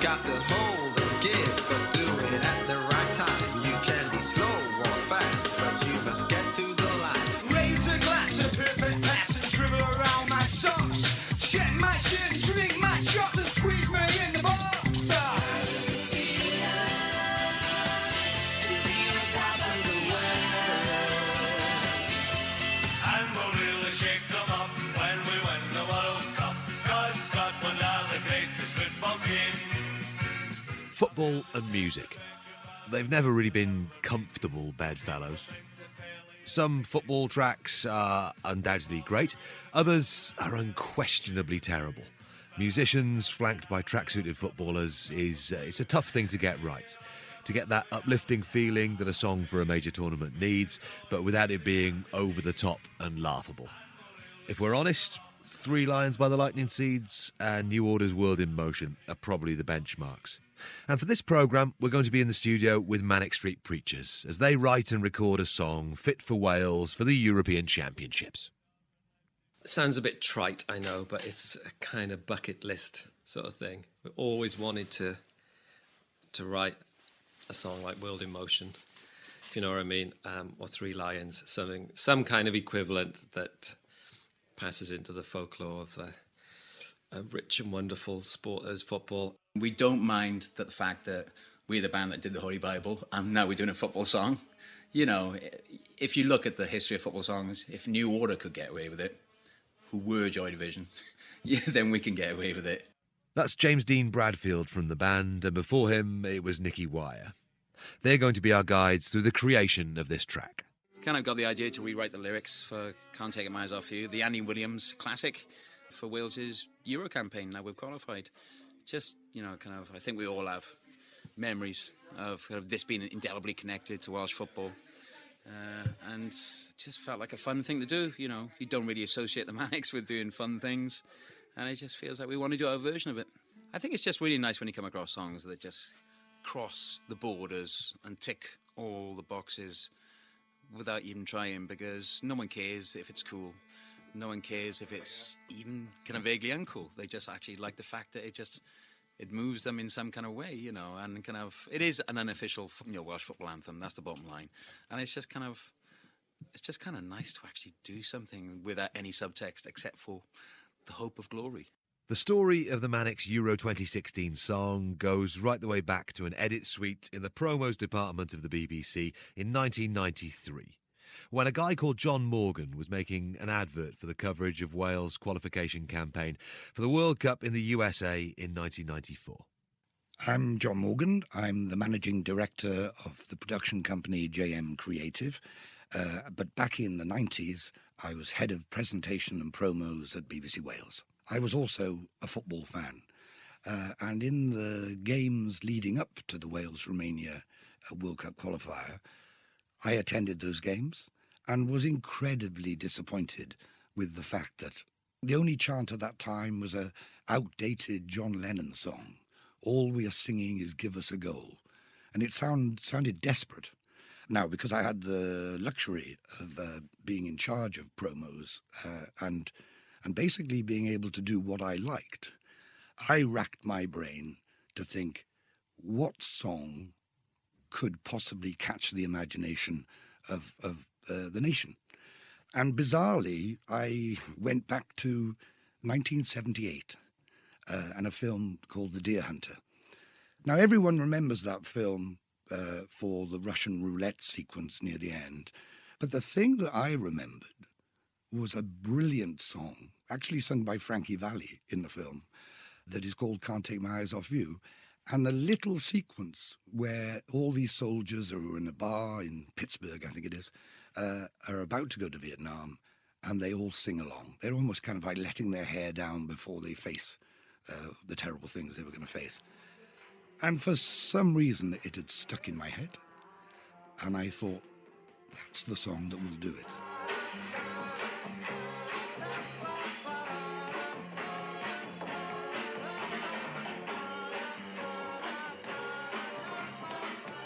got to hold and give, but do it at the right time. You can be slow or fast, but you must get to the line. Raise a glass, a perfect pass, and dribble around my socks. Check my shit, drink my shots, and squeeze me in the box. Football and music. They've never really been comfortable bedfellows. Some football tracks are undoubtedly great, others are unquestionably terrible. Musicians flanked by tracksuited footballers it's a tough thing to get right. To get that uplifting feeling that a song for a major tournament needs, but without it being over the top and laughable. If we're honest, Three Lions by the Lightning Seeds and New Order's World in Motion are probably the benchmarks. And for this programme, we're going to be in the studio with Manic Street Preachers as they write and record a song fit for Wales for the European Championships. It sounds a bit trite, I know, but it's a kind of bucket list sort of thing. We always wanted to write a song like World in Motion, if you know what I mean, or Three Lions, some kind of equivalent that passes into the folklore of a rich and wonderful sport as football. We don't mind the fact that we're the band that did the Holy Bible and now we're doing a football song. You know, if you look at the history of football songs, if New Order could get away with it, who were Joy Division, yeah, then we can get away with it. That's James Dean Bradfield from the band, and before him it was Nicky. They're going to be our guides through the creation of this track. Kind of got the idea to rewrite the lyrics for Can't Take My Eyes Off You, the Andy Williams classic for Wales's Euro campaign. Now we've qualified. Just, you know, kind of, I think we all have memories of kind of this being indelibly connected to Welsh football. And just felt like a fun thing to do, you know. You don't really associate the Manics with doing fun things. And it just feels like we want to do our version of it. I think it's just really nice when you come across songs that just cross the borders and tick all the boxes without even trying, because no one cares if it's cool. No one cares if it's even kind of vaguely uncool. They just actually like the fact that it moves them in some kind of way, you know, and kind of, it is an unofficial, you know, Welsh football anthem. That's the bottom line. And it's just kind of nice to actually do something without any subtext except for the hope of glory. The story of the Manics Euro 2016 song goes right the way back to an edit suite in the promos department of the BBC in 1993. When a guy called John Morgan was making an advert for the coverage of Wales' qualification campaign for the World Cup in the USA in 1994. I'm John Morgan. I'm the managing director of the production company JM Creative. But back in the 90s, I was head of presentation and promos at BBC Wales. I was also a football fan. And in the games leading up to the Wales-Romania World Cup qualifier, I attended those games and was incredibly disappointed with the fact that the only chant at that time was a outdated John Lennon song. All we are singing is give us a goal. And it sounded desperate. Now, because I had the luxury of being in charge of promos and basically being able to do what I liked, I racked my brain to think, what song could possibly catch the imagination of the nation? And bizarrely, I went back to 1978 and a film called The Deer Hunter. Now, everyone remembers that film for the Russian roulette sequence near the end. But the thing that I remembered was a brilliant song, actually sung by Frankie Valli in the film, that is called Can't Take My Eyes Off You. And a little sequence where all these soldiers who are in a bar in Pittsburgh, I think it is, are about to go to Vietnam, and they all sing along. They're almost kind of like letting their hair down before they face the terrible things they were going to face. And for some reason, it had stuck in my head. And I thought, that's the song that will do it.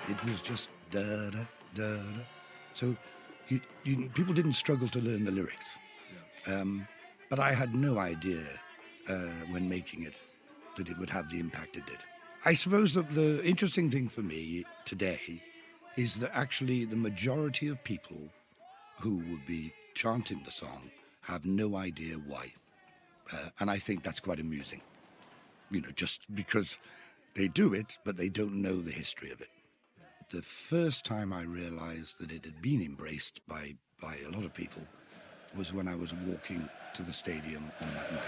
It was just da-da-da-da. So people didn't struggle to learn the lyrics. Yeah. But I had no idea when making it that it would have the impact it did. I suppose that the interesting thing for me today is that actually the majority of people who would be chanting the song have no idea why. And I think that's quite amusing, just because they do it, but they don't know the history of it. The first time I realized that it had been embraced by a lot of people was when I was walking to the stadium on that night.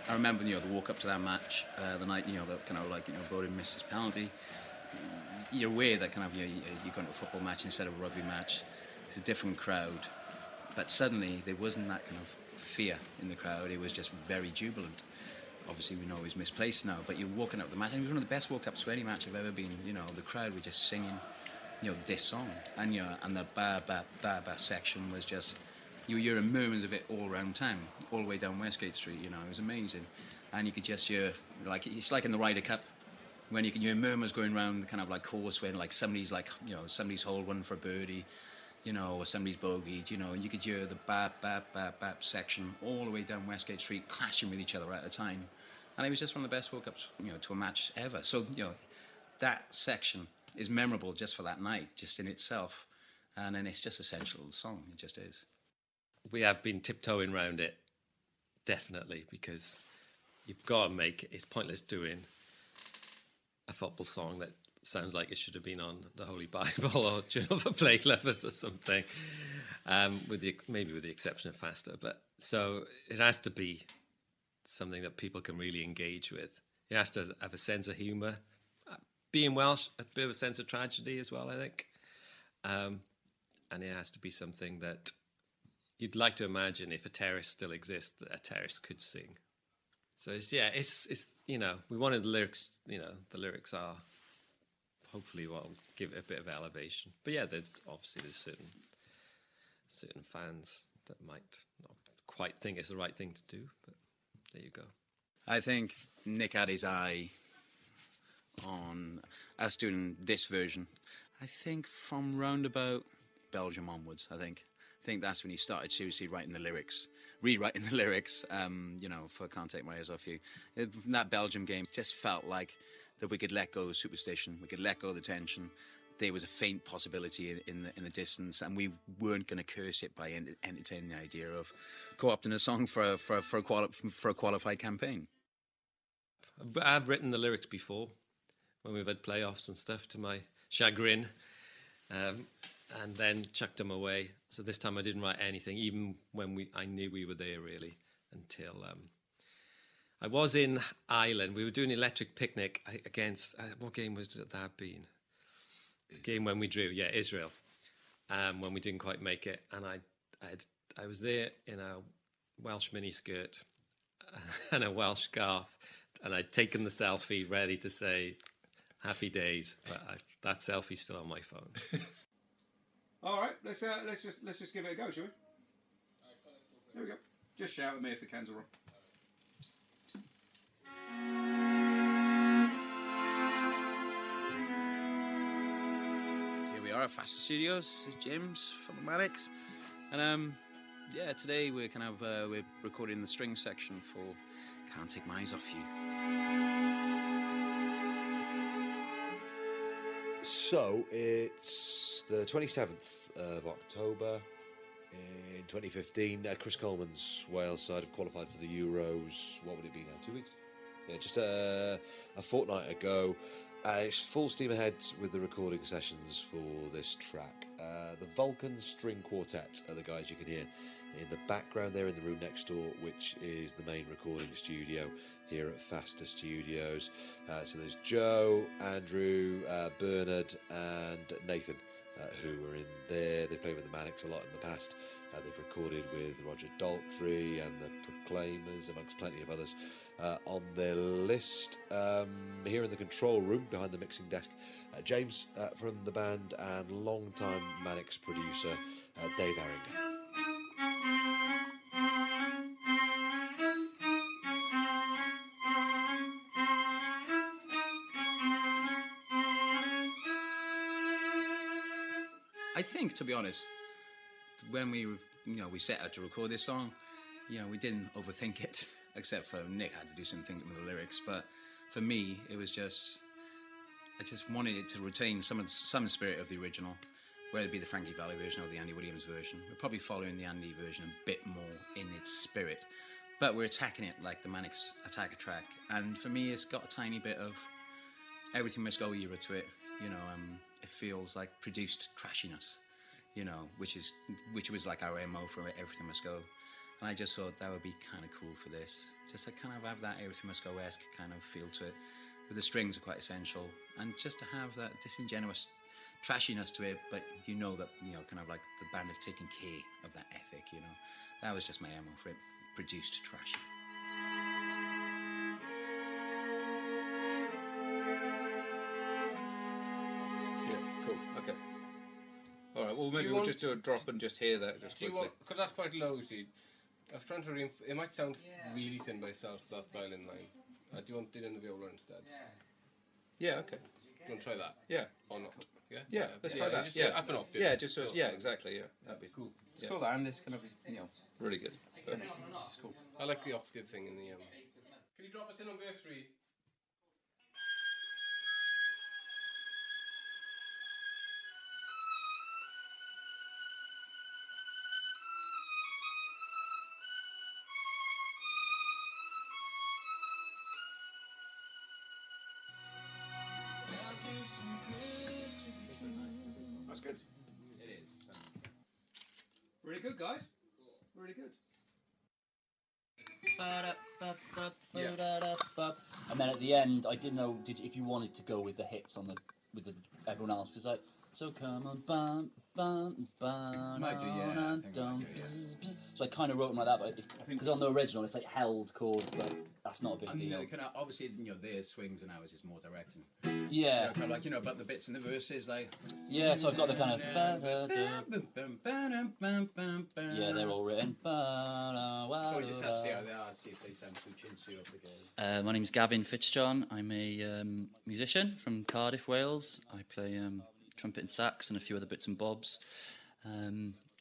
I remember, the walk up to that match, the night, that kind of like, Bowden missed his penalty. You're aware that kind of, you're going to a football match instead of a rugby match. It's a different crowd. But suddenly there wasn't that kind of fear in the crowd. It was just very jubilant. Obviously, we know he's misplaced now, but you're walking up the match, and it was one of the best walk-ups to any match I've ever been. The crowd were just singing, this song. And, and the ba-ba-ba-ba section was just... You were hearing murmurs of it all around town, all the way down Westgate Street, it was amazing. And you could just hear, it's like in the Ryder Cup, when you can hear murmurs going around the kind of like course when somebody's somebody's hold one for birdie, or somebody's bogeyed, and you could hear the bap section all the way down Westgate Street clashing with each other at a time. And it was just one of the best walk-ups, to a match ever. So, that section is memorable just for that night, just in itself. And then it's just essential to the song, it just is. We have been tiptoeing around it, definitely, because you've got to make it. It's pointless doing a football song that sounds like it should have been on the Holy Bible or Journal for Play Lovers or something, maybe with the exception of Faster. But so it has to be something that people can really engage with. It has to have a sense of humour. Being Welsh, a bit of a sense of tragedy as well, I think. And it has to be something that you'd like to imagine if a terrace still exists, that a terrace could sing. So it's we wanted the lyrics, the lyrics are hopefully what will give it a bit of elevation. But yeah, there's certain fans that might not quite think it's the right thing to do, but there you go. I think Nick had his eye on us doing this version. I think from roundabout Belgium onwards, I think that's when he started seriously rewriting the lyrics, for Can't Take My Eyes Off You. That Belgium game just felt like that we could let go of superstition, we could let go of the tension. There was a faint possibility in the distance, and we weren't going to curse it by entertaining the idea of co-opting a song for a qualified campaign. I've written the lyrics before when we've had playoffs and stuff, to my chagrin. And then chucked them away. So this time I didn't write anything, even when I knew we were there, really, until I was in Ireland. We were doing Electric Picnic against, what game was that been? The game when we drew, Israel, when we didn't quite make it. And I was there in a Welsh miniskirt and a Welsh scarf, and I'd taken the selfie ready to say happy days, but that selfie's still on my phone. All right, let's just give it a go, shall we? There we go. Just shout at me if the cans are wrong. Here we are at Faster Studios. It's James from the Manics, and today we're we're recording the string section for Can't Take My Eyes Off You. So it's the 27th of October in 2015. Chris Coleman's Wales side have qualified for the Euros. What would it be now? 2 weeks? Yeah, just a fortnight ago. It's full steam ahead with the recording sessions for this track. The Vulcan String Quartet are the guys you can hear in the background there in the room next door, which is the main recording studio here at Faster Studios. So there's Joe, Andrew, Bernard and Nathan who are in there. They played with the Manics a lot in the past. They've recorded with Roger Daltrey and the Proclaimers, amongst plenty of others on their list. Here in the control room behind the mixing desk, James from the band and long-time Manics producer Dave Arringa. I think, to be honest, when we set out to record this song, we didn't overthink it. except for Nick had to do some thinking with the lyrics. But for me, it was just, I just wanted it to retain some spirit of the original, whether it be the Frankie Valli version or the Andy Williams version. We're probably following the Andy version a bit more in its spirit, but we're attacking it like the Manics attack a track. And for me, it's got a tiny bit of Everything Must Go era to it. You know, it feels like produced trashiness, you know, which was like our MO for Everything Must Go. And I just thought that would be kind of cool for this, just to kind of have that Everything Must Go-esque kind of feel to it, where the strings are quite essential, and just to have that disingenuous trashiness to it, but you know that, you know, kind of like the band have taken care of that ethic, you know. That was just my MO for it, produced trashy. Yeah, cool. Okay. All right. Well, maybe we'll just do a drop and just hear that just quickly. Because that's quite low, see. I was trying to it might sound really thin by itself, that violin line. Do you want it in the viola instead? Yeah. Okay. Do you want to try that? Yeah. Or not? Yeah. Yeah. Let's try that. Just Yeah. up an octave. Yeah. Just so. Yeah. Exactly. Yeah. That'd be cool. It's cool, and it's kind of, you know, Really good. it's cool. I like the octave thing in the. Can you drop us in on verse 3? That's good. It is. Really good, guys. Really good. And then at the end, I didn't know if you wanted to go with the hits on with everyone else, because like, so come on, bum bum bum. Might do, yeah, I think we might do, yeah. So I kind of wrote them like that, but because on the original it's like held chords, but that's not a big deal. Kind of, obviously, you know, their swings and ours is more direct. Yeah. You know, kind of like, you know, but the bits in the verses, like. Yeah, so I've got the kind of. Yeah, they're all written. So we just have to see how they are, see if they sound too chintzy up again. My name's Gavin Fitzjohn. I'm a musician from Cardiff, Wales. I play trumpet and sax and a few other bits and bobs.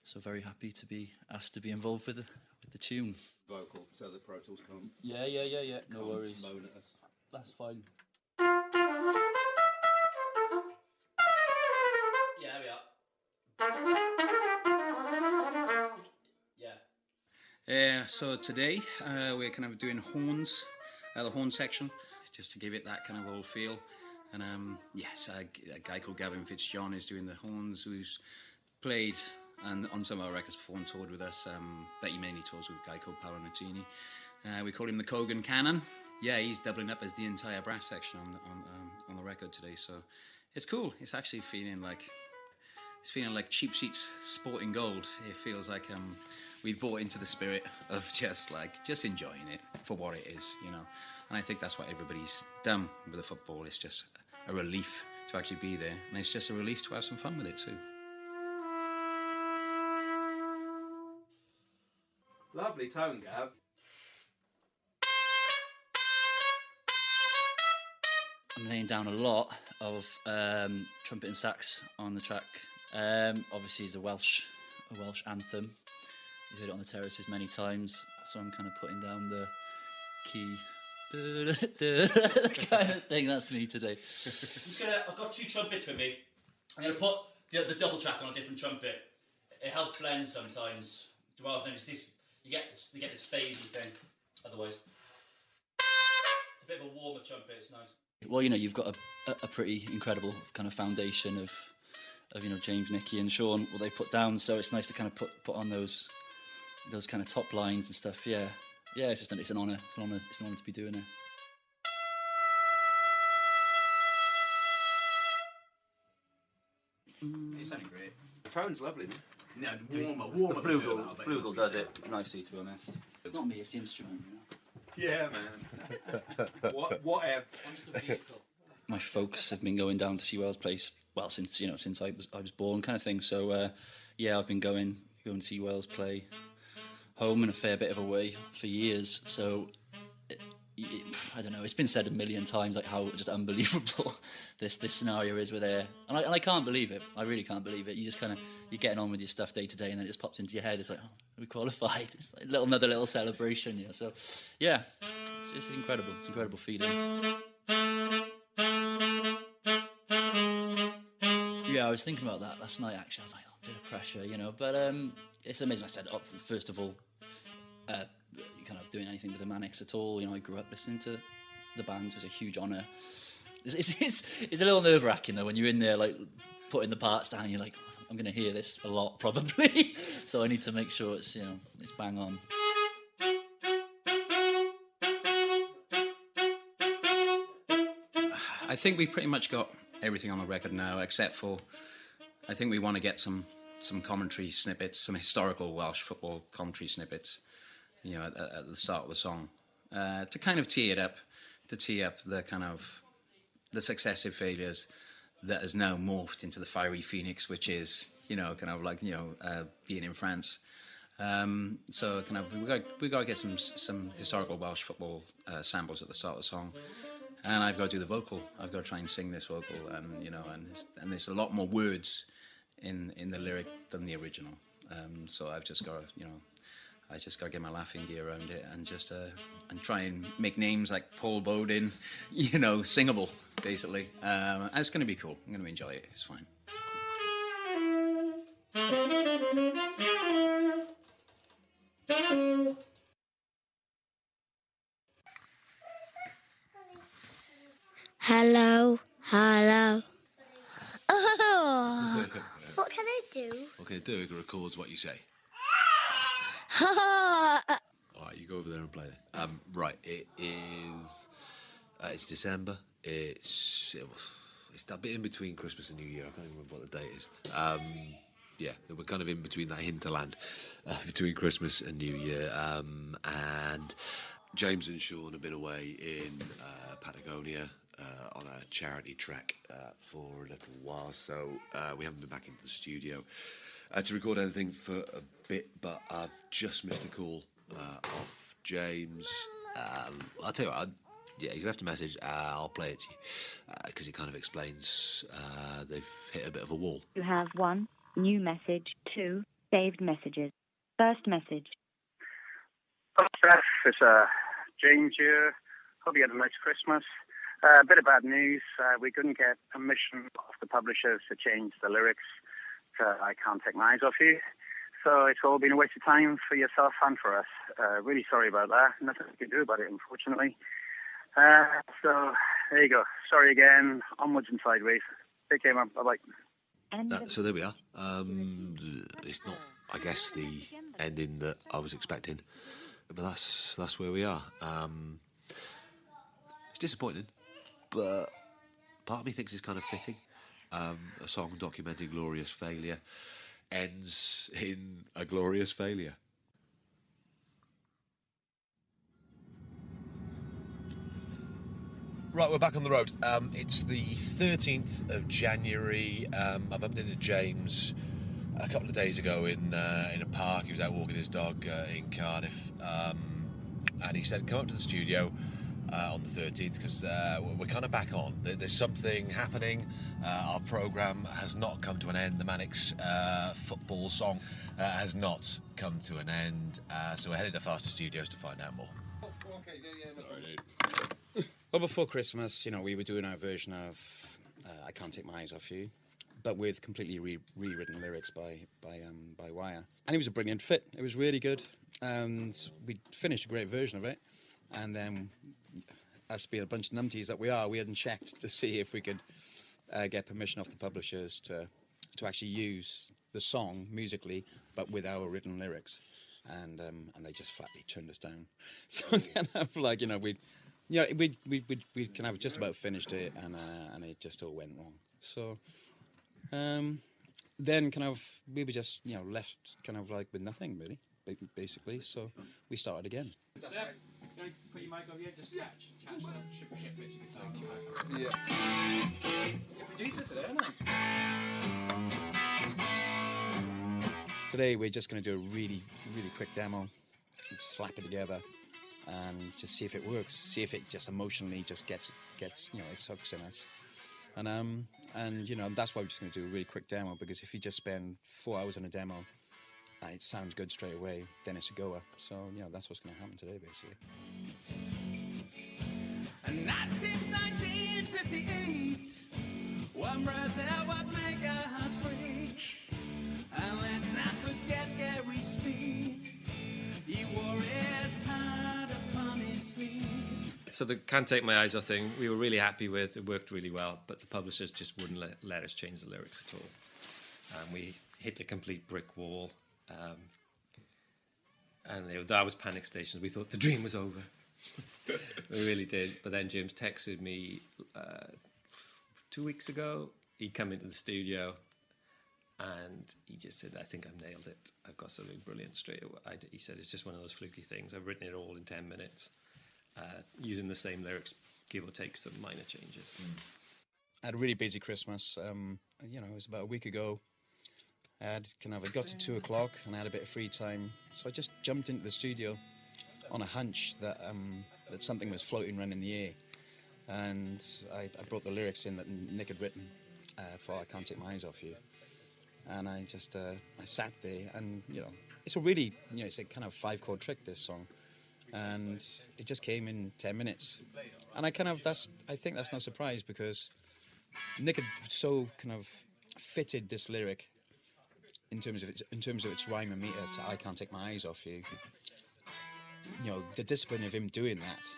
So very happy to be asked to be involved with the tune. Vocal, so the Pro Tools can't. Yeah. No worries. Moan at us. That's fine. Yeah, there we are. Yeah. So today we're kind of doing horns, the horn section, just to give it that kind of old feel. And yes, a guy called Gavin Fitzjohn is doing the horns, who's played on some of our records before and toured with us, but he mainly tours with a guy called Paolo Nutini. We call him the Kogan Cannon. Yeah, he's doubling up as the entire brass section on the record today, so it's cool. It's actually feeling like Cheap Seats Sporting Gold. It feels like we've bought into the spirit of just enjoying it for what it is, you know. And I think that's what everybody's done with the football. It's just a relief to actually be there, and it's just a relief to have some fun with it too. Lovely tone, Gav. I'm laying down a lot of trumpet and sax on the track. Obviously, it's a Welsh anthem. You've heard it on the terraces many times, so I'm kind of putting down the key kind of thing. That's me today. I've got 2 trumpets with me. I'm going to put the double track on a different trumpet. It helps blend sometimes. Rather than just this, you get this phasey thing. Otherwise, it's a bit of a warmer trumpet. It's nice. Well, you know, you've got a pretty incredible kind of foundation of you know, James, Nicky, and Sean, what they put down. So it's nice to kind of put on those kind of top lines and stuff. Yeah, it's an honour. It's an honour to be doing it. It's sounding great. The tone's lovely, man. No, warmer. The flugel does it nicely, to be honest. It's not me, it's the instrument, you know. Yeah, man. Whatever. My folks have been going down to see Wales play, well, since I was born, kind of thing. So yeah, I've been going to see Wales play home and a fair bit of away for years. So I don't know. It's been said a million times, like how just unbelievable this scenario is with air, and I can't believe it. I really can't believe it. You just you're getting on with your stuff day to day, and then it just pops into your head. It's like, oh, we qualified. It's like another little celebration, you know. So, yeah, it's incredible. It's an incredible feeling. Yeah, I was thinking about that last night. Actually, I was like, oh, a bit of pressure, you know. But it's amazing. I said, first of all, kind of doing anything with the Manics at all. You know, I grew up listening to the band. It was a huge honour. It's a little nerve-wracking though when you're in there, like putting the parts down. You're like, I'm going to hear this a lot probably, so I need to make sure it's it's bang on. I think we've pretty much got everything on the record now, except for I think we want to get some commentary snippets, some historical Welsh football commentary snippets, you know, at the start of the song, to kind of tee up the kind of the successive failures that has now morphed into the fiery phoenix, which is, you know, kind of like, you know, being in France. So kind of we got to get some historical Welsh football samples at the start of the song. And I've got to do the vocal. I've got to try and sing this vocal, and you know, and there's a lot more words in the lyric than the original. So I've just got to, you know, I just got to get my laughing gear around it and just and try and make names like Paul Bowden, you know, singable basically. And it's going to be cool. I'm going to enjoy it. It's fine. Hello, hello. Oh, what can I do? What can it do? It records what you say. Oh, All right, you go over there and play it. Right, it is. It's December. It's that bit in between Christmas and New Year. I can't even remember what the date is. Yeah, we're kind of in between that hinterland between Christmas and New Year. And James and Sean have been away in Patagonia on a charity trek for a little while, so we haven't been back into the studio to record anything for a bit, but I've just missed a call off James. I'll tell you what, he's left a message. I'll play it to you because it kind of explains they've hit a bit of a wall. You have 1 new message, 2 saved messages. First message. Hi, Steph. It's James here. Hope you had a nice Christmas. A bit of bad news. We couldn't get permission of the publishers to change the lyrics to I Can't Take My Eyes Off You. So it's all been a waste of time for yourself and for us. Really sorry about that. Nothing we can do about it, unfortunately. So there you go. Sorry again. Onwards and sideways. Take care, man. Bye-bye. So there we are. It's not, I guess, the ending that I was expecting, but that's where we are. It's disappointing, but part of me thinks it's kind of fitting. A song documenting glorious failure ends in a glorious failure. Right, we're back on the road. It's the 13th of January. I bumped into James a couple of days ago in a park. He was out walking his dog in Cardiff, and he said, "Come up to the studio on the 13th because we're kind of back on. There's something happening. Our programme has not come to an end. The Manics football song has not come to an end. So we're headed to Faster Studios to find out more." Well, before Christmas, you know, we were doing our version of I Can't Take My Eyes Off You, but with completely rewritten lyrics by Wire. And it was a brilliant fit. It was really good. And we finished a great version of it. And then, us being a bunch of numpties that we are, we hadn't checked to see if we could get permission off the publishers to actually use the song musically, but with our written lyrics. And they just flatly turned us down. So kind of like, you know, we kind of just about finished it, and it just all went wrong. So then kind of we were just, you know, left kind of like with nothing really, basically. So we started again. Put your mic over here, just catch shift basically. Yeah. You're producer today, aren't I? Today we're just going to do a really, really quick demo and slap it together. and just see if it works, see if it just emotionally just gets you know, its hooks in us. And you know, that's why we're just going to do a really quick demo, because if you just spend 4 hours on a demo and it sounds good straight away, then it's a goer. So, you know, that's what's going to happen today, basically. And not since 1958, one Brazil would make our hearts break. And let's not forget Gary Speed. He wore his heart upon his sleeve. So the Can't Take My Eyes Off thing, we were really happy with. It worked really well, but the publishers just wouldn't let us change the lyrics at all. And we hit a complete brick wall. And that was panic stations. We thought the dream was over. We really did. But then James texted me 2 weeks ago. He'd come into the studio and he just said, I think I've nailed it. I've got something brilliant straight away. He said, it's just one of those fluky things. I've written it all in 10 minutes. Using the same lyrics, give or take some minor changes. I had a really busy Christmas. You know, it was about a week ago. It got to 2 o'clock and I had a bit of free time. So I just jumped into the studio on a hunch that that something was floating around in the air. And I brought the lyrics in that Nick had written for I Can't Take My Eyes Off You. And I just, I sat there and, you know, it's a really, you know, it's a kind of 5-chord trick, this song. And it just came in 10 minutes. And I think that's no surprise, because Nick had so kind of fitted this lyric in terms of its rhyme and meter to I Can't Take My Eyes Off You. You know, the discipline of him doing that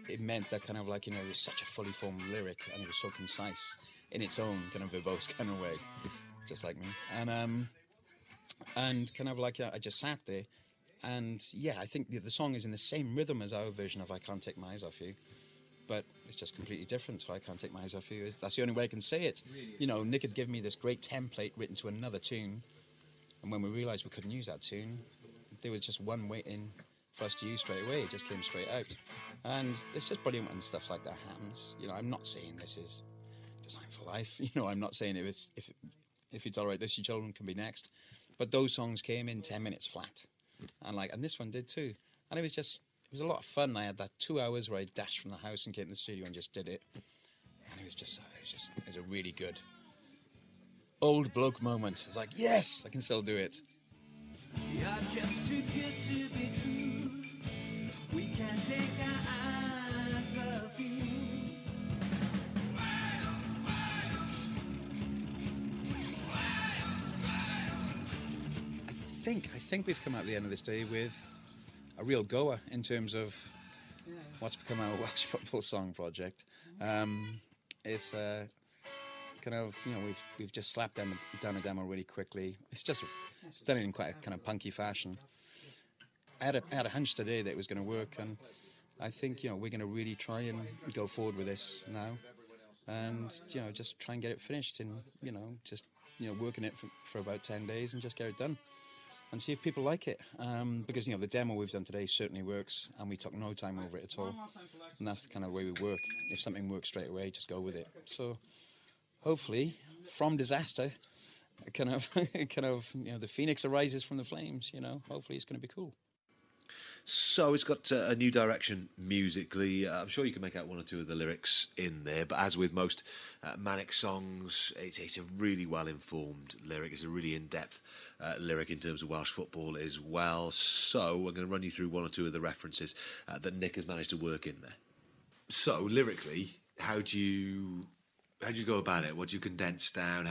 it meant that kind of like, you know, it was such a fully formed lyric and it was so concise in its own kind of verbose kind of way, just like me. And kind of like, I just sat there. And yeah, I think the song is in the same rhythm as our version of I Can't Take My Eyes Off You, but it's just completely different. So I Can't Take My Eyes Off You. That's the only way I can say it. You know, Nick had given me this great template written to another tune, and when we realised we couldn't use that tune, there was just one waiting for us to use straight away. It just came straight out. And it's just brilliant when stuff like that happens. You know, I'm not saying this is Design for Life. You know, I'm not saying if you tolerate this, your children can be next. But those songs came in 10 minutes flat. And this one did too. And it was a lot of fun. I had that 2 hours where I dashed from the house and came to the studio and just did it. And it was a really good old bloke moment. I was like, yes, I can still do it. You're just too good to be true. We can't take our eyes off you. I think we've come out at the end of this day with a real goer in terms of what's become our Welsh football song project. It's kind of, you know, we've just slapped down a demo really quickly. It's done it in quite a kind of punky fashion. I had a hunch today that it was going to work, and I think, you know, we're going to really try and go forward with this now, and, you know, just try and get it finished in, you know, just, you know, working it for about 10 days and just get it done. And see if people like it, because, you know, the demo we've done today certainly works, and we took no time over it at all, and that's the kind of way we work. If something works straight away, just go with it. So hopefully, from disaster, kind of, you know, the phoenix arises from the flames. You know, hopefully it's going to be cool. So it's got a new direction musically. I'm sure you can make out one or two of the lyrics in there, but as with most Manic songs, it's a really well-informed lyric. It's a really in-depth lyric in terms of Welsh football as well. So I'm going to run you through one or two of the references that Nick has managed to work in there. So lyrically, how do you go about it? What do you condense down?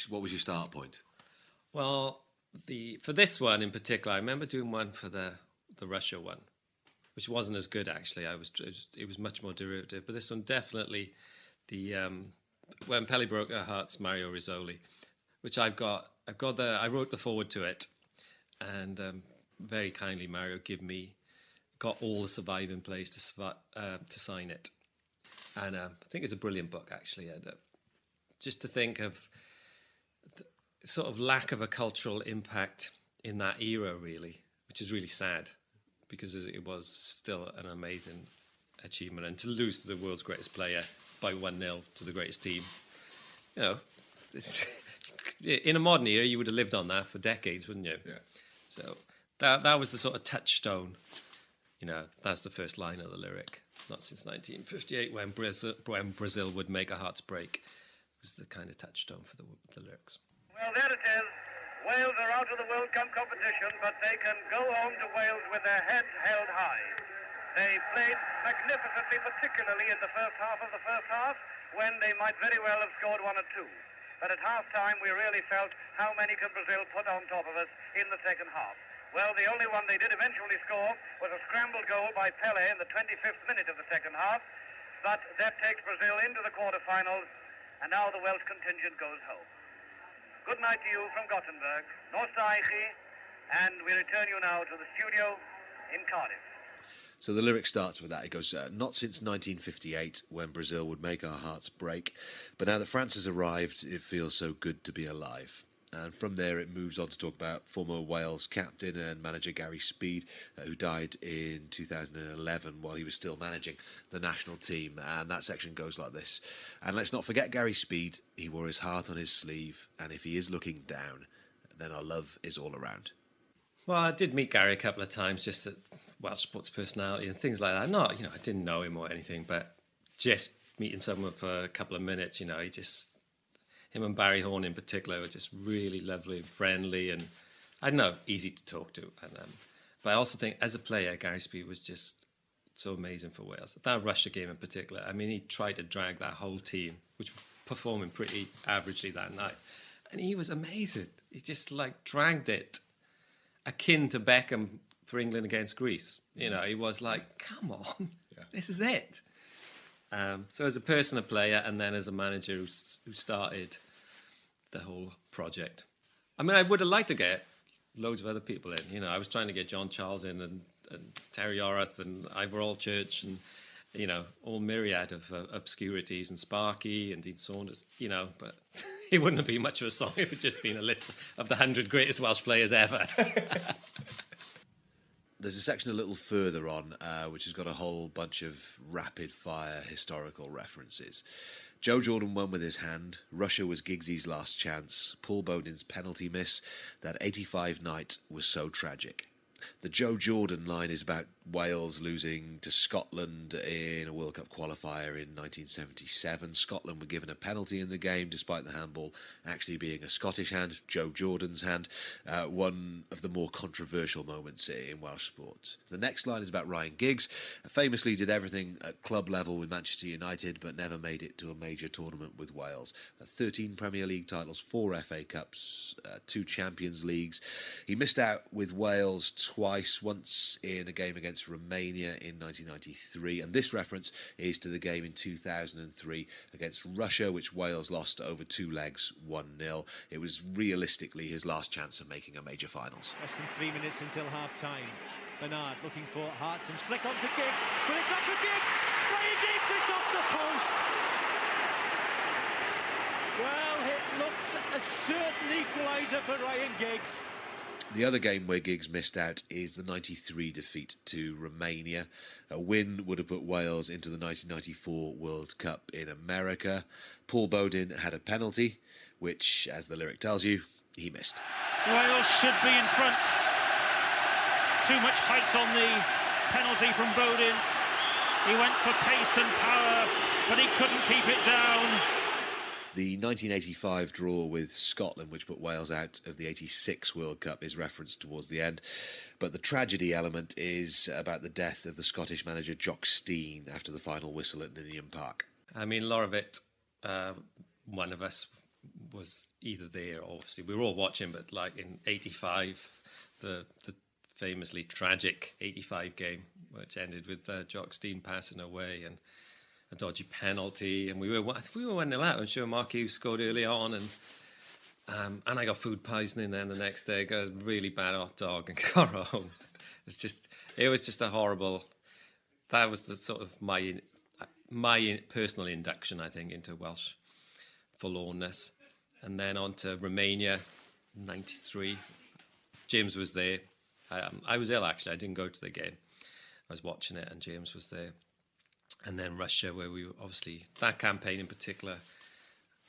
What was your start point? Well, for this one in particular, I remember doing one for the Russia one, which wasn't as good actually. It was much more derivative, but this one definitely when Pele broke our hearts, Mario Rizzoli, which I wrote the forward to it, and very kindly Mario got all the survive in place to sign it, and I think it's a brilliant book actually. And just to think of the sort of lack of a cultural impact in that era, really, which is really sad, because it was still an amazing achievement. And to lose to the world's greatest player by 1-0 to the greatest team, you know, in a modern era, you would have lived on that for decades, wouldn't you? Yeah. So that was the sort of touchstone, That's the first line of the lyric. Not since 1958, when Brazil would make our hearts break, was the kind of touchstone for the lyrics. Well, there it is. Wales are out of the World Cup competition, but they can go home to Wales with their heads held high. They played magnificently, particularly in the first half of the first half, when they might very well have scored 1 or 2. But at half-time, we really felt how many can Brazil put on top of us in the second half. Well, the only one they did eventually score was a scrambled goal by Pelé in the 25th minute of the second half. But that takes Brazil into the quarterfinals, and now the Welsh contingent goes home. Good night to you from Gothenburg. Nostaichi, and we return you now to the studio in Cardiff. So the lyric starts with that. It goes, not since 1958, when Brazil would make our hearts break, but now that France has arrived, it feels so good to be alive. And from there it moves on to talk about former Wales captain and manager Gary Speed, who died in 2011 while he was still managing the national team. And that section goes like this. And let's not forget Gary Speed. He wore his heart on his sleeve, and if he is looking down, then our love is all around. Well, I did meet Gary a couple of times, just at Welsh sports personality and things like that. Not, I didn't know him or anything, but just meeting someone for a couple of minutes, him and Barry Horn in particular were just really lovely and friendly, and I don't know, easy to talk to. And but I also think as a player, Gary Speed was just so amazing for Wales. That Russia game in particular, he tried to drag that whole team, which was performing pretty averagely that night, and he was amazing. He just dragged it, akin to Beckham for England against Greece. He was like, come on, this is it. So as a person, a player, and then as a manager who started the whole project. I would have liked to get loads of other people in. I was trying to get John Charles in and Terry Orath and Ivor Allchurch and, all myriad of obscurities, and Sparky and Dean Saunders, but it wouldn't have been much of a song if it had just been a list of the 100 greatest Welsh players ever. There's a section a little further on, which has got a whole bunch of rapid-fire historical references. Joe Jordan won with his hand. Russia was Giggsy's last chance. Paul Bowden's penalty miss. That 85 night was so tragic. The Joe Jordan line is about Wales losing to Scotland in a World Cup qualifier in 1977. Scotland were given a penalty in the game, despite the handball actually being a Scottish hand, Joe Jordan's hand, one of the more controversial moments in Welsh sport. The next line is about Ryan Giggs. Famously did everything at club level with Manchester United, but never made it to a major tournament with Wales. 13 Premier League titles, 4 FA Cups, 2 Champions Leagues. He missed out with Wales twice, once in a game against Romania in 1993, and this reference is to the game in 2003 against Russia, which Wales lost over 2 legs, 1-0. It was realistically his last chance of making a major finals. Less than 3 minutes until half-time. Bernard looking for Hartson's flick onto Giggs. Will it drop for Giggs? Ryan Giggs, it's off the post! Well, it looked a certain equaliser for Ryan Giggs. The other game where Giggs missed out is the 93 defeat to Romania. A win would have put Wales into the 1994 World Cup in America. Paul Bowden had a penalty, which, as the lyric tells you, he missed. Wales should be in front. Too much height on the penalty from Bowden. He went for pace and power, but he couldn't keep it down. The 1985 draw with Scotland, which put Wales out of the 86 World Cup, is referenced towards the end. But the tragedy element is about the death of the Scottish manager Jock Stein after the final whistle at Ninian Park. A lot of it, one of us was either there, or obviously we were all watching, but in 85, the famously tragic 85 game, which ended with Jock Stein passing away and a dodgy penalty, and we were 1-0 out. I'm sure Mark Hughes scored early on, and I got food poisoning. Then the next day, got a really bad hot dog and got home. It was just a horrible. That was the sort of my personal induction, I think, into Welsh forlornness, and then on to Romania, '93. James was there. I was ill actually. I didn't go to the game. I was watching it, and James was there. And then Russia, where we were obviously, that campaign in particular,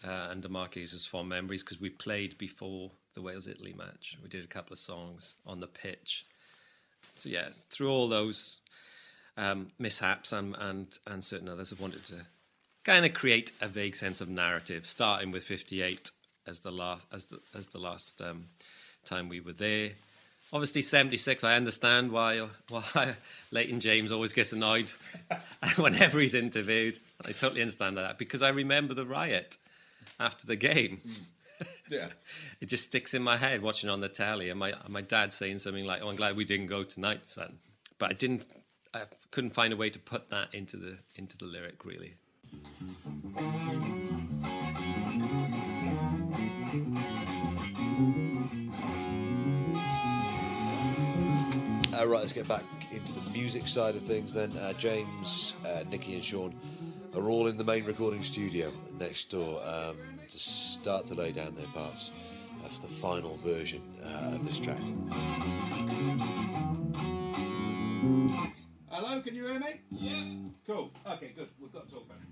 under Mark Hughes' fond memories, because we played before the Wales-Italy match. We did a couple of songs on the pitch. So yeah, through all those mishaps and certain others, I wanted to kind of create a vague sense of narrative, starting with 58 as the last time we were there. Obviously, 76. I understand why Leighton James always gets annoyed whenever he's interviewed. I totally understand that, because I remember the riot after the game. Yeah, it just sticks in my head watching on the telly, and my dad saying something like, "Oh, I'm glad we didn't go tonight, son." But I couldn't find a way to put that into the lyric, really. Right, let's get back into the music side of things then. James, Nicky and Sean are all in the main recording studio next door to start to lay down their parts for the final version of this track. Hello, can you hear me? Yeah. Cool. Okay, good. We've got to talk about it.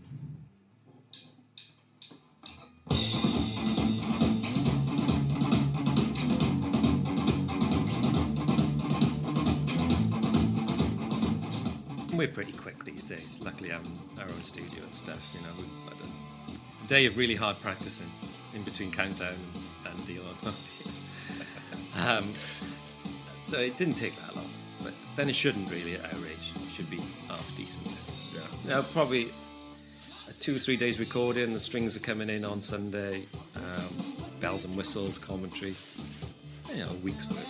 We're pretty quick these days. Luckily, having our own studio and stuff. You know, we've had a day of really hard practicing in between Countdown and Deal or No Deal. So it didn't take that long, but then it shouldn't really at our age. It should be half decent. Yeah. Now, probably 2 or 3 days recording. The strings are coming in on Sunday. Bells and whistles, commentary. You know, a week's work.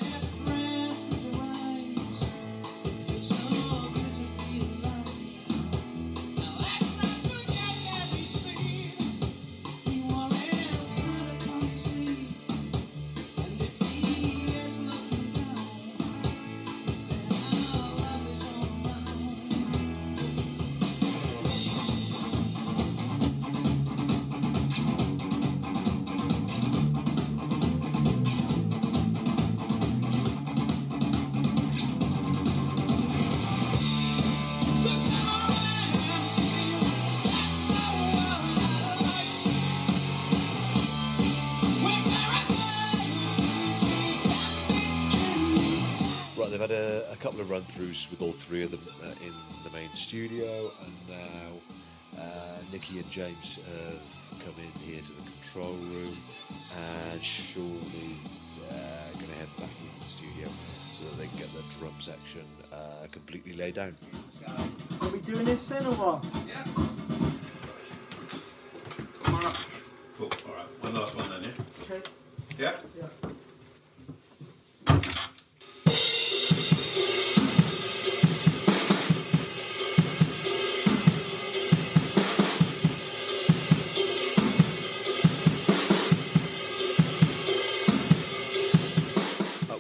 A couple of run-throughs with all three of them in the main studio, and now Nicky and James have come in here to the control room, and Sean is going to head back in the studio so that they can get the drum section completely laid down. Are we doing this then or what? Yeah. Come on up. Cool. All right. One last one then, yeah? Okay. Yeah? Yeah.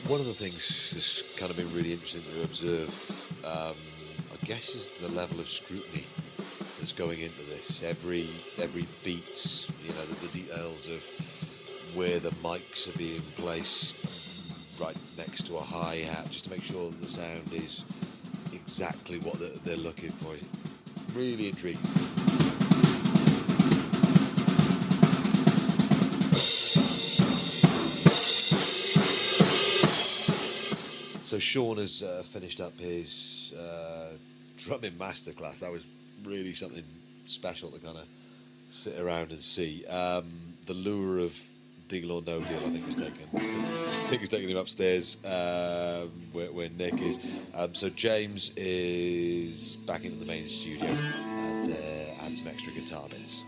One of the things that's kind of been really interesting to observe, I guess, is the level of scrutiny that's going into this. Every beat, you know, the details of where the mics are being placed right next to a hi-hat, just to make sure that the sound is exactly what they're looking for. It's really intriguing. So Sean has finished up his drumming masterclass. That was really something special to kind of sit around and see. The lure of Deal or No Deal, I think, is taking him upstairs where Nick is. So James is back into the main studio to add some extra guitar bits.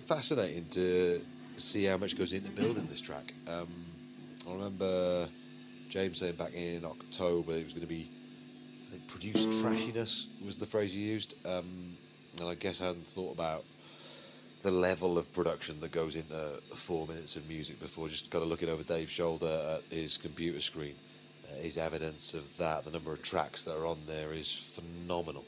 Fascinating to see how much goes into building this track. I remember James saying back in October it was going to be, I think, produced trashiness was the phrase he used, and I guess I hadn't thought about the level of production that goes into 4 minutes of music before. Just kind of looking over Dave's shoulder at his computer screen is evidence of that. The number of tracks that are on there is phenomenal.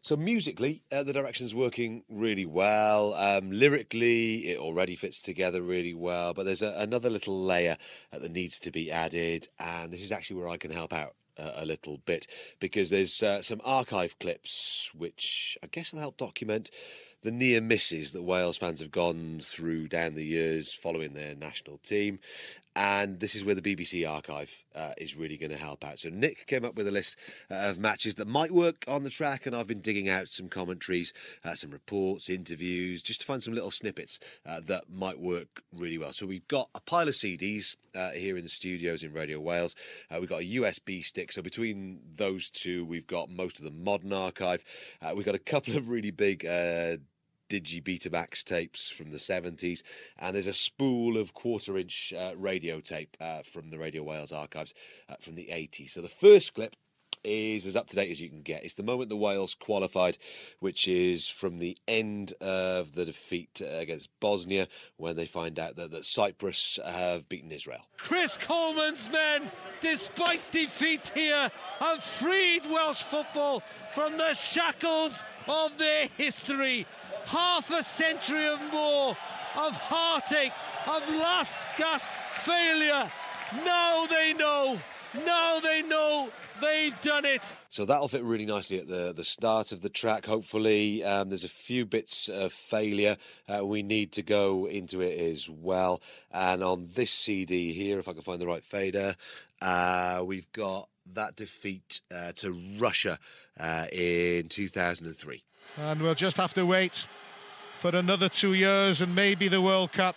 So musically, the direction's working really well. Lyrically, it already fits together really well, but there's another little layer that needs to be added, and this is actually where I can help out a little bit, because there's some archive clips which I guess will help document the near misses that Wales fans have gone through down the years following their national team. And this is where the BBC archive is really going to help out. So Nick came up with a list of matches that might work on the track, and I've been digging out some commentaries, some reports, interviews, just to find some little snippets that might work really well. So we've got a pile of CDs here in the studios in Radio Wales. We've got a USB stick. So between those two, we've got most of the modern archive. We've got a couple of really big Digi-Betamax tapes from the 70s, and there's a spool of quarter-inch radio tape from the Radio Wales archives from the 80s. So the first clip is as up-to-date as you can get. It's the moment the Wales qualified, which is from the end of the defeat against Bosnia, when they find out that Cyprus have beaten Israel. Chris Coleman's men, despite defeat here, have freed Welsh football from the shackles of their history. Half a century or more of heartache, of last-gasp failure. Now they know. Now they know they've done it. So that'll fit really nicely at the start of the track, hopefully. There's a few bits of failure we need to go into it as well. And on this CD here, if I can find the right fader, we've got that defeat to Russia in 2003. And we'll just have to wait for another 2 years and maybe the World Cup.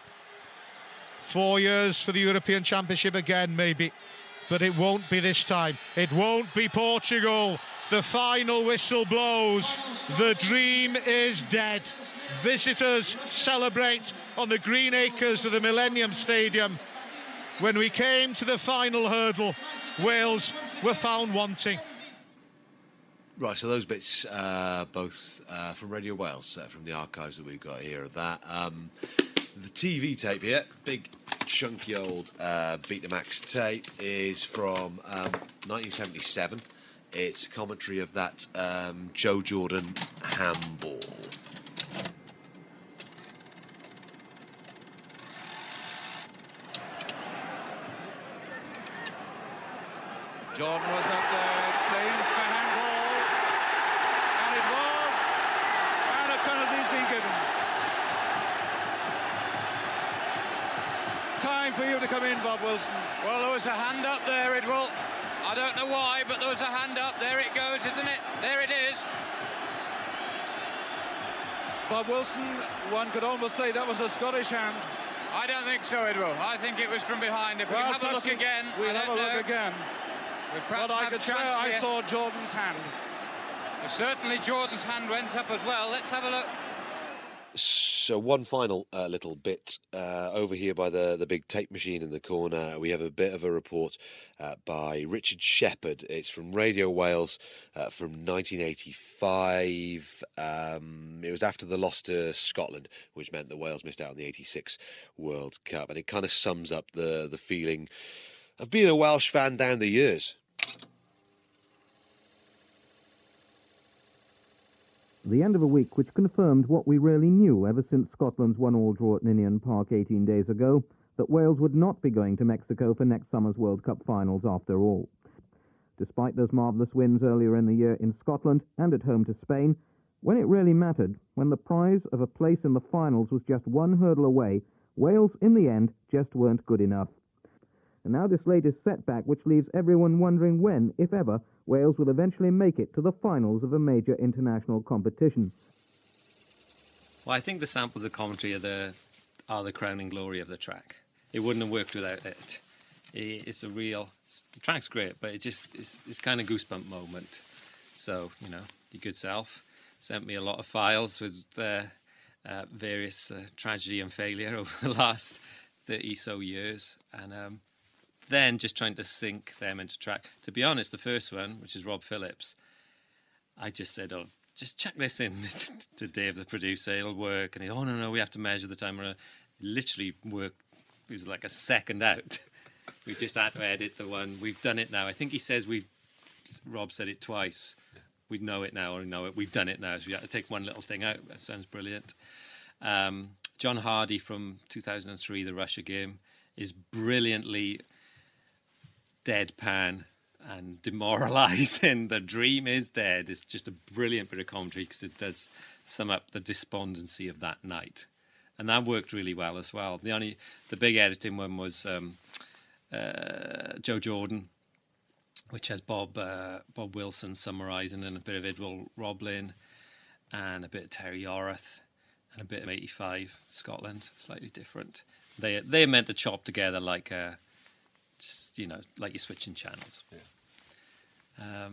4 years for the European Championship again, maybe. But it won't be this time. It won't be Portugal. The final whistle blows. The dream is dead. Visitors celebrate on the green acres of the Millennium Stadium. When we came to the final hurdle, Wales were found wanting. Right, so those bits, both from Radio Wales, from the archives that we've got here, of that. The TV tape here, big chunky old Betamax tape, is from 1977. It's a commentary of that Joe Jordan handball. Jordan was up there, claims for handball, and it was, and a penalty's been given. Time for you to come in, Bob Wilson. Well, there was a hand up there, Idwell. I don't know why, but there was a hand up. There it goes, isn't it? There it is. Bob Wilson, one could almost say that was a Scottish hand. I don't think so, Idwell. I think it was from behind. If we can have a look again, we'll have a look again. But I could swear I saw Jordan's hand. Well, certainly Jordan's hand went up as well. Let's have a look. So one final little bit over here by the big tape machine in the corner. We have a bit of a report by Richard Shepherd. It's from Radio Wales from 1985. It was after the loss to Scotland, which meant that Wales missed out on the 86 World Cup. And it kind of sums up the feeling of being a Welsh fan down the years. The end of a week which confirmed what we really knew ever since Scotland's 1-1 draw at Ninian Park 18 days ago, that Wales would not be going to Mexico for next summer's World Cup finals after all. Despite those marvellous wins earlier in the year in Scotland and at home to Spain, when it really mattered, when the prize of a place in the finals was just one hurdle away, Wales in the end just weren't good enough. And now this latest setback which leaves everyone wondering when, if ever, Wales will eventually make it to the finals of a major international competition. Well, I think the samples of commentary are the crowning glory of the track. It wouldn't have worked without it. It's a real... the track's great, but it's kind of goosebump moment. So, you know, your good self sent me a lot of files with various tragedy and failure over the last 30-so years. And... then just trying to sync them into track. To be honest, the first one, which is Rob Phillips, I just said, oh, just chuck this in to Dave, the producer, it'll work. And he, oh, no, we have to measure the time. It literally worked. It was like a second out. We just had to edit the one. We've done it now. I think he says Rob said it twice. We know it now, or know it. We've done it now. So we had to take one little thing out. That sounds brilliant. John Hardy from 2003, the Russia game, is brilliantly deadpan and demoralising. The dream is dead. It's just a brilliant bit of commentary because it does sum up the despondency of that night. And that worked really well as well. The big editing one was Joe Jordan, which has Bob Wilson summarising and a bit of Idwell Roblin and a bit of Terry Yorath and a bit of 85 Scotland, slightly different. They meant to chop together like like you're switching channels. Yeah.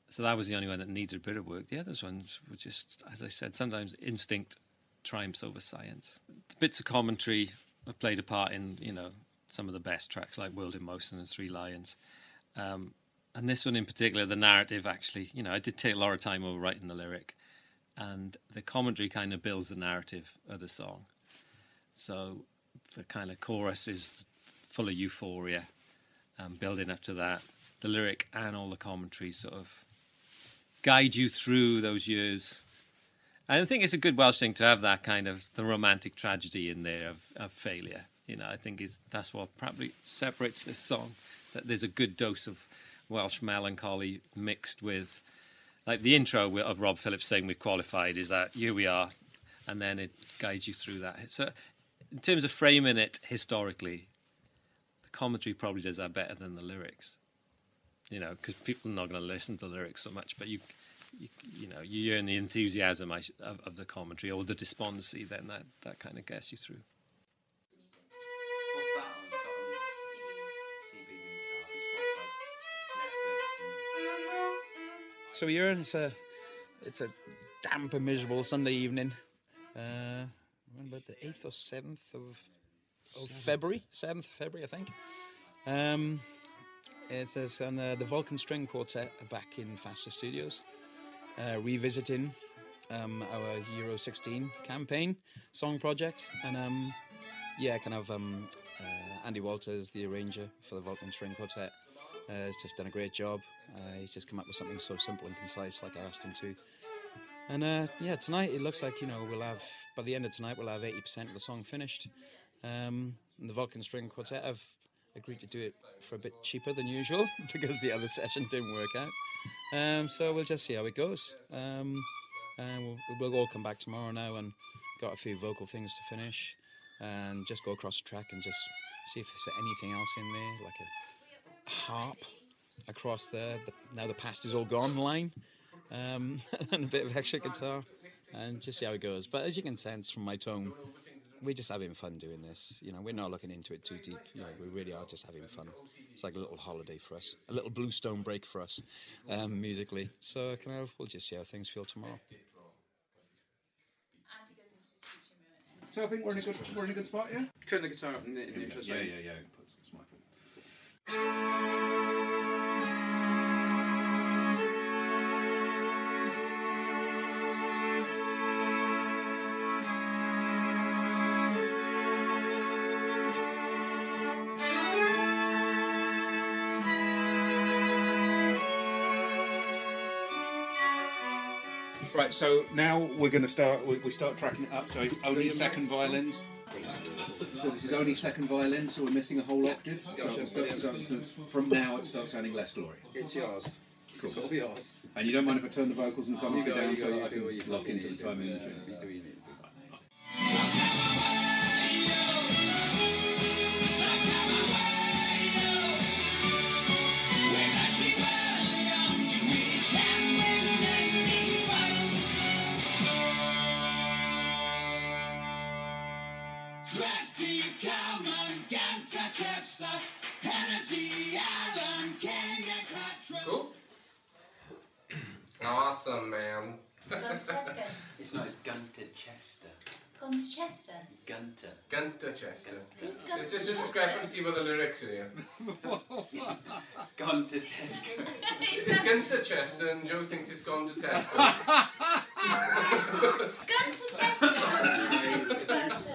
So that was the only one that needed a bit of work. The others ones were just, as I said, sometimes instinct triumphs over science. The bits of commentary have played a part in, some of the best tracks like World in Motion and Three Lions. And this one in particular, the narrative actually, I did take a lot of time over writing the lyric, and the commentary kind of builds the narrative of the song. So the kind of chorus is full of euphoria, building up to that. The lyric and all the commentary sort of guide you through those years. And I think it's a good Welsh thing to have that kind of the romantic tragedy in there of failure. I think that's what probably separates this song, that there's a good dose of Welsh melancholy mixed with, like the intro of Rob Phillips saying we qualified is that here we are, and then it guides you through that. So in terms of framing it historically, the commentary probably does that better than the lyrics, because people are not going to listen to the lyrics so much, but you hear the enthusiasm of the commentary or the despondency, then that kind of gets you through. So here it's a damp and miserable Sunday evening. Around about the 8th or 7th of February. 7th of February, I think. It says the Vulcan String Quartet are back in Faster Studios, revisiting our Euro 16 campaign song project. And Andy Walters, the arranger for the Vulcan String Quartet, has just done a great job. He's just come up with something so simple and concise like I asked him to. And tonight it looks like, we'll have, by the end of tonight, we'll have 80% of the song finished. And the Vulcan String Quartet have agreed to do it for a bit cheaper than usual because the other session didn't work out. So we'll just see how it goes. And we'll all come back tomorrow now and got a few vocal things to finish and just go across the track and just see if there's anything else in there, like a harp across there. Now the past is all gone line, and a bit of extra guitar, and just see how it goes. But as you can sense from my tone, we're just having fun doing this. We're not looking into it too deep. We really are just having fun. It's like a little holiday for us, a little Bluestone break for us, musically. So we'll just see how things feel tomorrow. So I think we're in a good spot, yeah? Turn the guitar up in the intro. Yeah. Put some mic Right, so now we're going to start. We start tracking it up. So it's only second violins. So this is only second violin. So we're missing a whole octave. So from now it starts sounding less glorious. It's yours. Cool. It's all yours. And you don't mind if I turn the vocals and commentary down so you can lock into the timing of the tune. You do what you need. Cool. Awesome, man. Gunter Chester. It's not, it's Gunter Chester. Gone to Chester. Gunter Chester. Who's There's Gunter just a Chester? discrepancy with the lyrics in here. Gone to Tesco. It's Gunter Chester and Joe thinks it's gone to Tesco. Gunter Chester.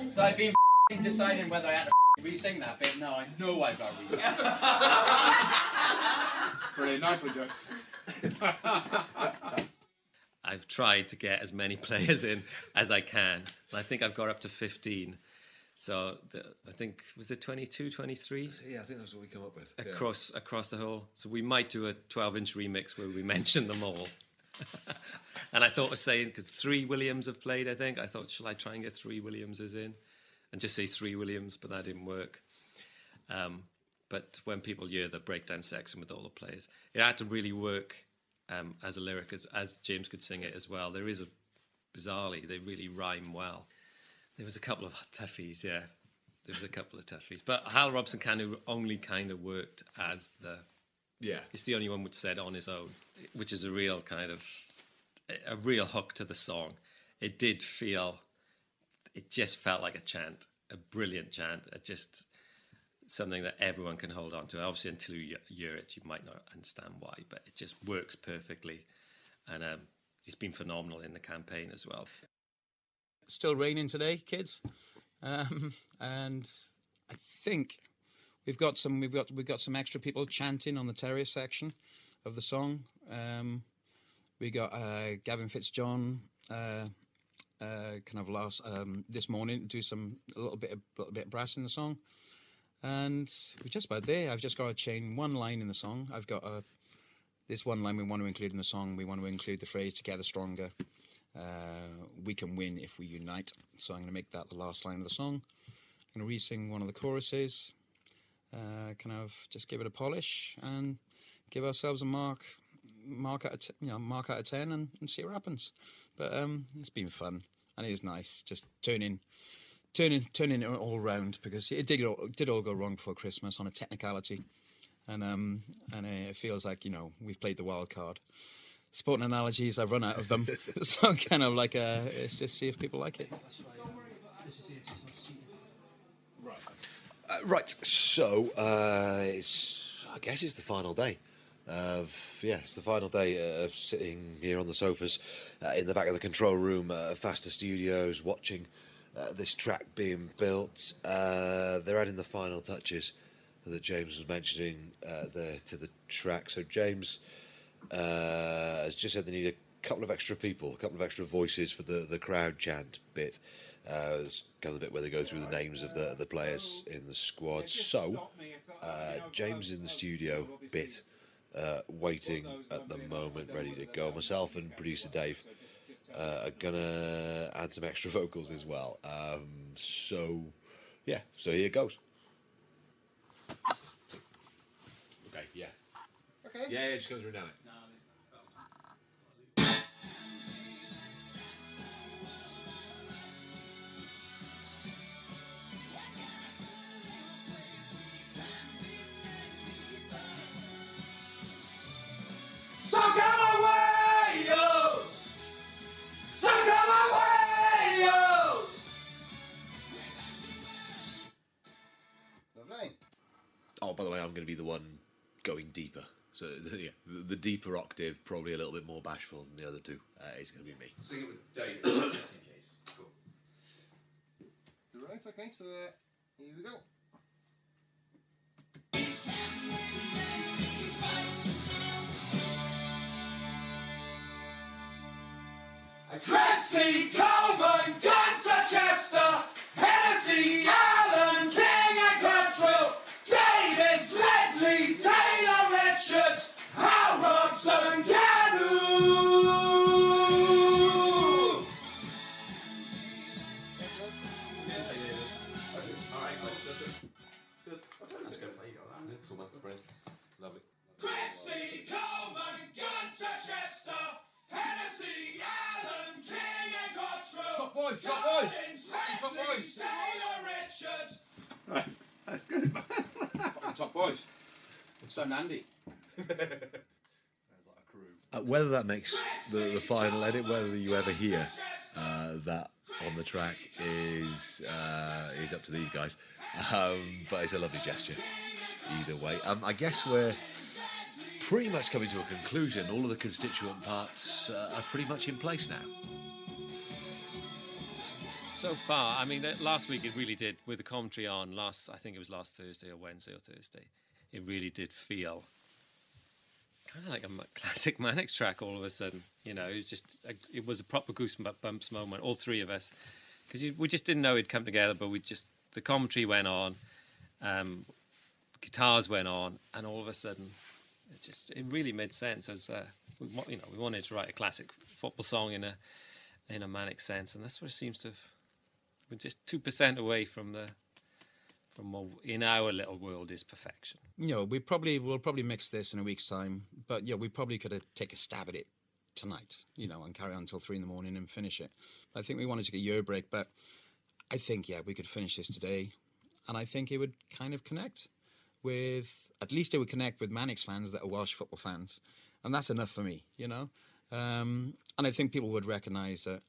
So I've been deciding whether I had to re-sing that bit. Now I know I've got to re-sing it. Brilliant, nice one, Joe. I've tried to get as many players in as I can. And I think I've got up to 15. So I think, was it 22, 23? Yeah, I think that's what we come up with. Across the whole. So we might do a 12-inch remix where we mention them all. And I thought of saying, because 3 Williams have played, I think. I thought, shall I try and get 3 Williamses in? And just say 3 Williams, but that didn't work. But when people hear the breakdown section with all the players, it had to really work as a lyric, as James could sing it as well. There is bizarrely, they really rhyme well. There was a couple of toughies, yeah. There was a couple of toughies. But Hal Robson only kind of worked as the... Yeah. It's the only one which said on his own, which is a real hook to the song. It just felt like a chant, a brilliant chant, just something that everyone can hold on to. Obviously, until you hear it, you might not understand why, but it just works perfectly. And it's been phenomenal in the campaign as well. Still raining today, kids, and I think we've got some extra people chanting on the terrace section of the song. We got Gavin Fitzjohn this morning do a little bit of brass in the song, and we're just about there. I've just got to change one line in the song. I've got this one line we want to include in the song. We want to include the phrase "Together Stronger." We can win if we unite. So I'm going to make that the last line of the song. I'm going to re-sing one of the choruses. Just give it a polish and give ourselves a mark out of 10 and see what happens. But it's been fun and it is nice just turning it all round, because it did all go wrong before Christmas on a technicality, and it feels like we've played the wild card. Sporting analogies, I've run out of them, so let's just see if people like it. Right, so I guess it's the final day. It's the final day of sitting here on the sofas in the back of the control room at Faster Studios, watching this track being built. They're adding the final touches that James was mentioning there to the track. So James has just said they need a couple of extra people, a couple of extra voices for the crowd chant bit. It's kind of the bit where they go through the names of the players in the squad. So James is in the studio bit, waiting at the moment, ready to go. Myself and producer Dave are gonna add some extra vocals as well. So here it goes. Okay, yeah. Okay. Yeah, just go through now. So come away, yo's! So come away, yo's! Lovely. Oh, by the way, I'm going to be the one going deeper. So the deeper octave, probably a little bit more bashful than the other two, is going to be me. Sing it with Dave, just in case. Cool. Right, okay, so here we go. Cressy, Coburn, Gunter, Chester, Hennessy, Allen, King and Cottrell, Davis, Ledley, Taylor, Richards, Hal Robson, Ganu. Lovely. Cressy, Coburn, Gunter, Chester, Hennessy, Allen, King and Cottrell. Top boys, top boys. Top boys. Taylor, Richards. Right, that's good, man. Fucking top boys. So Andy. Whether that makes the final edit, whether you ever hear that on the track is up to these guys, but it's a lovely gesture either way. I guess we're pretty much coming to a conclusion. All of the constituent parts are pretty much in place now. So far, I mean, last week it really did, with the commentary on I think it was last Thursday or Wednesday or Thursday, it really did feel kind of like a classic Manics track all of a sudden. You know, it was a proper goosebumps moment, all three of us, because we just didn't know it'd come together, but the commentary went on, guitars went on, and all of a sudden it really made sense as we wanted to write a classic football song in a Manic sense, and that's what it seems to have. We're just 2% away from what in our little world is perfection. You know, we'll probably mix this in a week's time, but yeah, we probably could have take a stab at it tonight, you know, and carry on until 3 a.m. and finish it. I think we wanted to take a year break, but I think, yeah, we could finish this today, and I think it would kind of connect with, at least it would connect with Manics fans that are Welsh football fans, and that's enough for me, you know. And I think people would recognise that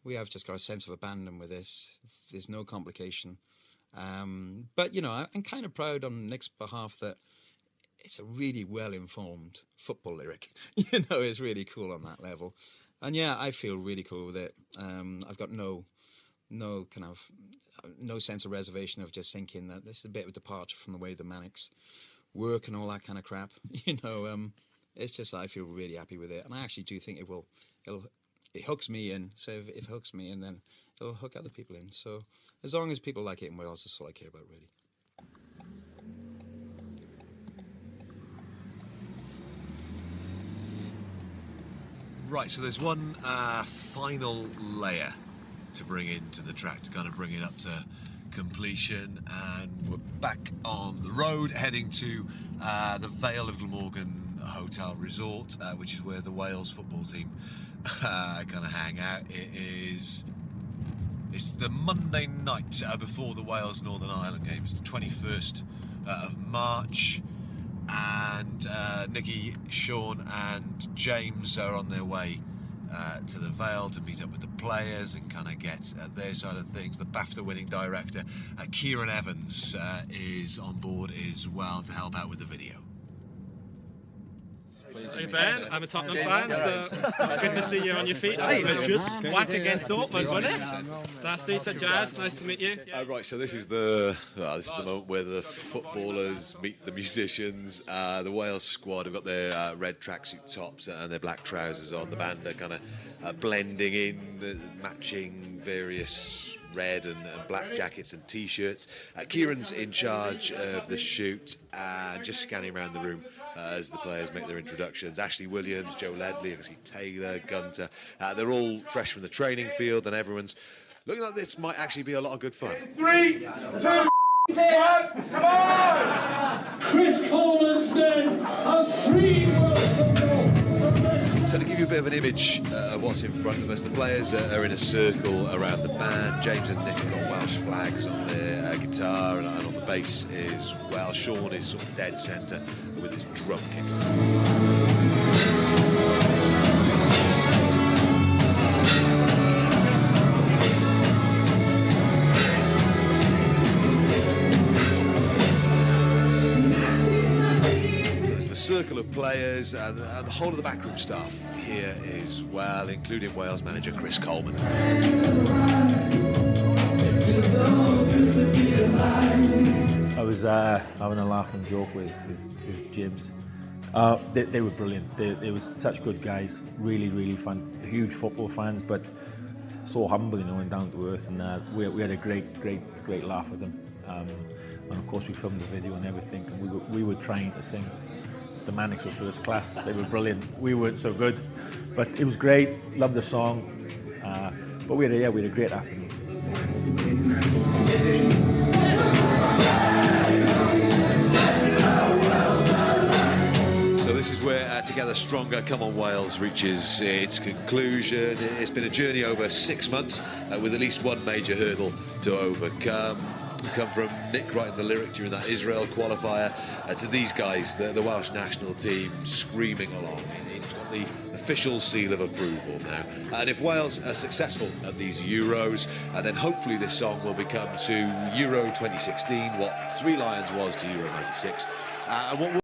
we have just got a sense of abandon with this. There's no complication. But, you know, I'm kind of proud on Nick's behalf that it's a really well-informed football lyric. You know, it's really cool on that level. And, yeah, I feel really cool with it. I've got no sense of reservation of just thinking that this is a bit of a departure from the way the Manics work and all that kind of crap. You know, it's just I feel really happy with it. And I actually do think it hooks me in. So if it hooks me in, then it'll hook other people in. So as long as people like it in Wales, that's all I care about, really. Right, so there's one final layer to bring into the track to kind of bring it up to completion, and we're back on the road heading to the Vale of Glamorgan Hotel Resort, which is where the Wales football team kind of hang out. It's the Monday night before the Wales Northern Ireland game. It's the 21st of March, and Nicky, Sean and James are on their way to the Vale to meet up with the players and kind of get their side of things. The BAFTA winning director Kieran Evans is on board as well to help out with the video. Hey Ben, I'm a Tottenham fan, so good to see you on your feet. Hey Richard, whack against Dortmund, wasn't it? Last night at Jazz, nice to meet you. Right, so this is the moment where the footballers meet the musicians. The Wales squad have got their red tracksuit tops and their black trousers on. The band are kind of blending in, matching various red and black jackets and t-shirts. Kieran's in charge of the shoot and just scanning around the room as the players make their introductions. Ashley Williams, Joe Ledley, I can see Taylor, Gunter. They're all fresh from the training field, and everyone's looking like this might actually be a lot of good fun. 3, 2, 1, come on! Chris Coleman's men have 3. So to give you a bit of an image of what's in front of us, the players are in a circle around the band. James and Nick have got Welsh flags on their guitar and on the bass as well. Sean is sort of dead centre with his drum kit. Circle of players and the whole of the backroom staff here as well, including Wales manager Chris Coleman. I was having a laugh and joke with Jibs. They were brilliant. They were such good guys, really fun, huge football fans, but so humble, you know, and down to earth. And we had a great laugh with them. And of course we filmed the video and everything, and we were trying to sing. The Manics were first class. They were brilliant. We weren't so good, but it was great. Loved the song, but we had a great afternoon. So this is where Together Stronger, Come On Wales reaches its conclusion. It's been a journey over 6 months with at least one major hurdle to overcome. We come from Nick writing the lyric during that Israel qualifier to these guys, the Welsh national team, screaming along. It's got the official seal of approval now. And if Wales are successful at these Euros, then hopefully this song will become to Euro 2016 what Three Lions was to Euro 96. And what